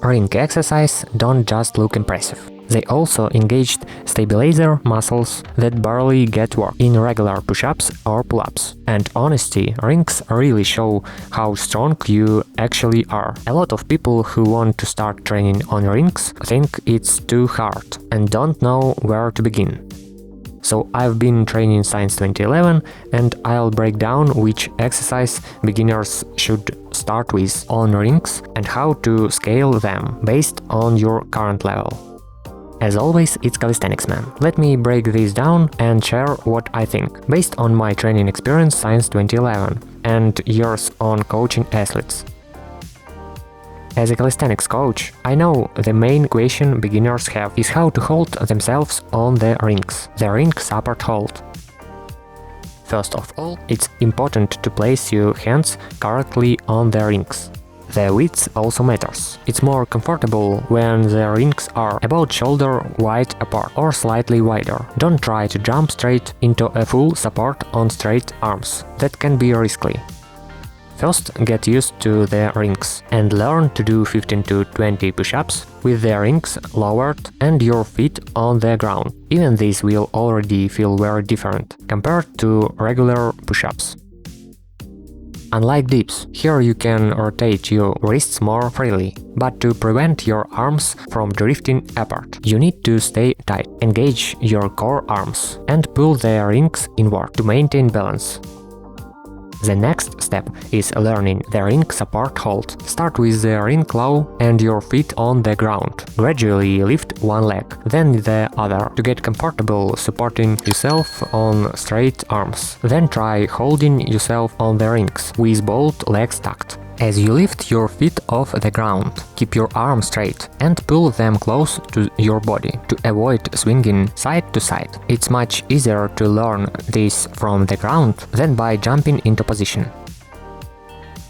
Ring exercises don't just look impressive. They also engaged stabilizer muscles that barely get work in regular push-ups or pull-ups. And honestly, rings really show how strong you actually are. A lot of people who want to start training on rings think it's too hard and don't know where to begin. So I've been training since 2011 and I'll break down which exercise beginners should start with on rings and how to scale them based on your current level. As always, it's Calisthenicsman. Let me break this down and share what I think, based on my training experience since 2011 and years on coaching athletes. As a calisthenics coach, I know the main question beginners have is how to hold themselves on the rings, the ring support hold. First of all, it's important to place your hands correctly on the rings. The width also matters. It's more comfortable when the rings are about shoulder wide apart or slightly wider. Don't try to jump straight into a full support on straight arms. That can be risky. First, get used to the rings and learn to do 15 to 20 push-ups with the rings lowered and your feet on the ground. Even this will already feel very different compared to regular push-ups. Unlike dips, here you can rotate your wrists more freely, but to prevent your arms from drifting apart, you need to stay tight, engage your core arms, and pull the rings inward to maintain balance. The next step is learning the ring support hold. Start with the ring low and your feet on the ground. Gradually lift one leg, then the other, to get comfortable supporting yourself on straight arms. Then try holding yourself on the rings with both legs tucked. As you lift your feet off the ground, keep your arms straight and pull them close to your body to avoid swinging side to side. It's much easier to learn this from the ground than by jumping into position.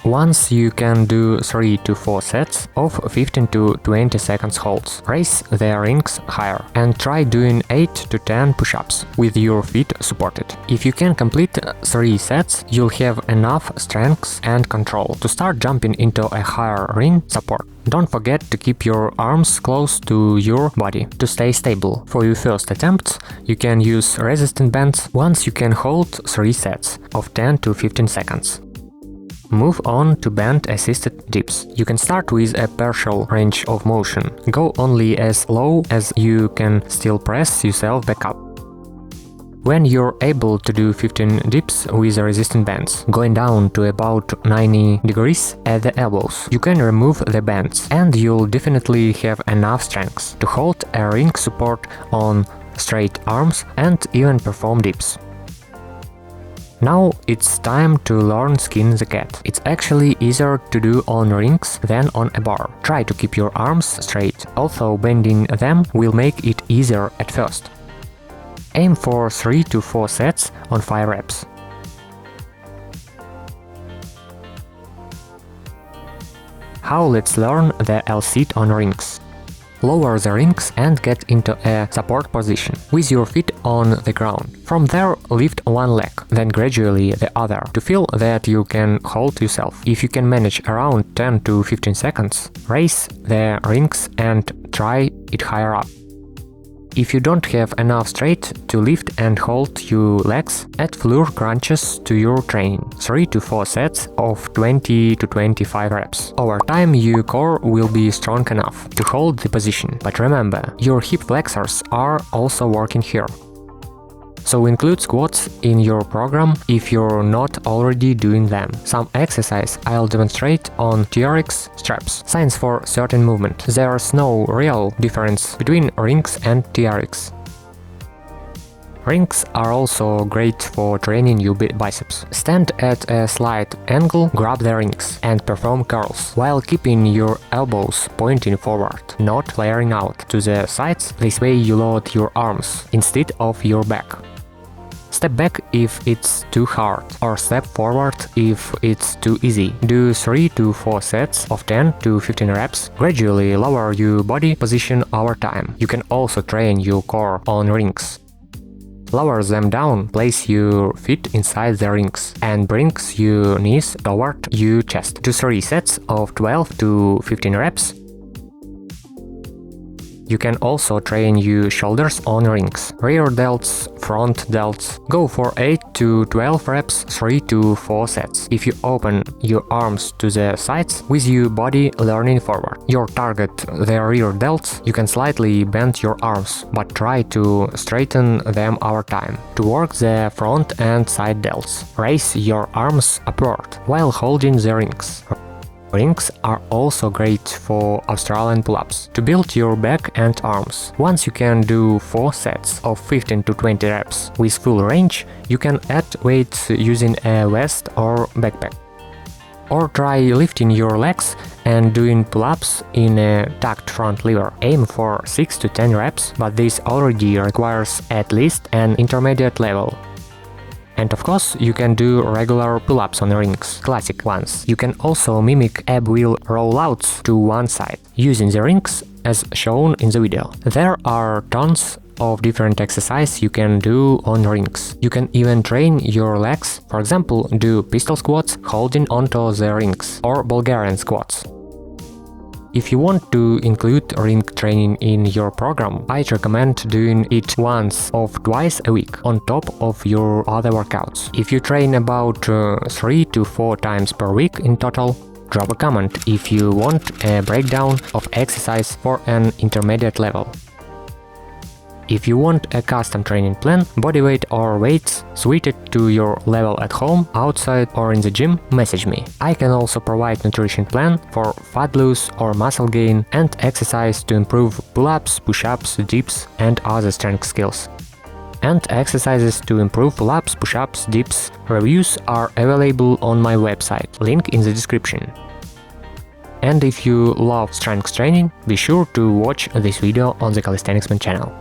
Once you can do 3 to 4 sets of 15 to 20 seconds holds, raise the rings higher and try doing 8 to 10 push-ups with your feet supported. If you can complete 3 sets, you'll have enough strength and control to start jumping into a higher ring support. Don't forget to keep your arms close to your body to stay stable. For your first attempts, you can use resistance bands once you can hold 3 sets of 10 to 15 seconds. Move on to band-assisted dips. You can start with a partial range of motion. Go only as low as you can still press yourself back up. When you're able to do 15 dips with resistance bands, going down to about 90 degrees at the elbows, you can remove the bands and you'll definitely have enough strength to hold a ring support on straight arms and even perform dips. Now it's time to learn skin the cat. It's actually easier to do on rings than on a bar. Try to keep your arms straight, although bending them will make it easier at first. Aim for 3 to 4 sets on 5 reps. How let's learn the L-sit on rings. Lower the rings and get into a support position with your feet on the ground. From there, lift one leg, then gradually the other, to feel that you can hold yourself. If you can manage around 10 to 15 seconds, raise the rings and try it higher up. If you don't have enough straight to lift and hold your legs, add floor crunches to your training. 3 to 4 sets of 20 to 25 reps. Over time, your core will be strong enough to hold the position. But remember, your hip flexors are also working here. So include squats in your program if you're not already doing them. Some exercise I'll demonstrate on TRX straps. Science for certain movement. There's no real difference between rings and TRX. Rings are also great for training your biceps. Stand at a slight angle, grab the rings, and perform curls, while keeping your elbows pointing forward, not flaring out to the sides. This way you load your arms instead of your back. Step back if it's too hard, or step forward if it's too easy. Do 3 to 4 sets of 10 to 15 reps. Gradually lower your body position over time. You can also train your core on rings. Lower them down, place your feet inside the rings, and brings your knees toward your chest. Do 3 sets of 12 to 15 reps. You can also train your shoulders on rings. Rear delts, front delts. Go for 8 to 12 reps, 3 to 4 sets. If you open your arms to the sides with your body leaning forward. Your target the rear delts, you can slightly bend your arms, but try to straighten them over time. To work the front and side delts, raise your arms upward while holding the rings. Rings are also great for Australian pull-ups, to build your back and arms. Once you can do 4 sets of 15 to 20 reps with full range, you can add weights using a vest or backpack. Or try lifting your legs and doing pull-ups in a tucked front lever. Aim for 6 to 10 reps, but this already requires at least an intermediate level. And of course, you can do regular pull-ups on rings, classic ones. You can also mimic ab wheel rollouts to one side, using the rings as shown in the video. There are tons of different exercises you can do on rings. You can even train your legs, for example, do pistol squats holding onto the rings, or Bulgarian squats. If you want to include ring training in your program, I'd recommend doing it once or twice a week on top of your other workouts. If you train about 3 to 4 times per week in total, drop a comment if you want a breakdown of exercise for an intermediate level. If you want a custom training plan, bodyweight or weights suited to your level at home, outside or in the gym, message me. I can also provide nutrition plan for fat loss or muscle gain and exercise to improve pull-ups, push-ups, dips and other strength skills. And exercises to improve pull-ups, push-ups, dips reviews are available on my website, link in the description. And if you love strength training, be sure to watch this video on the Calisthenicsman channel.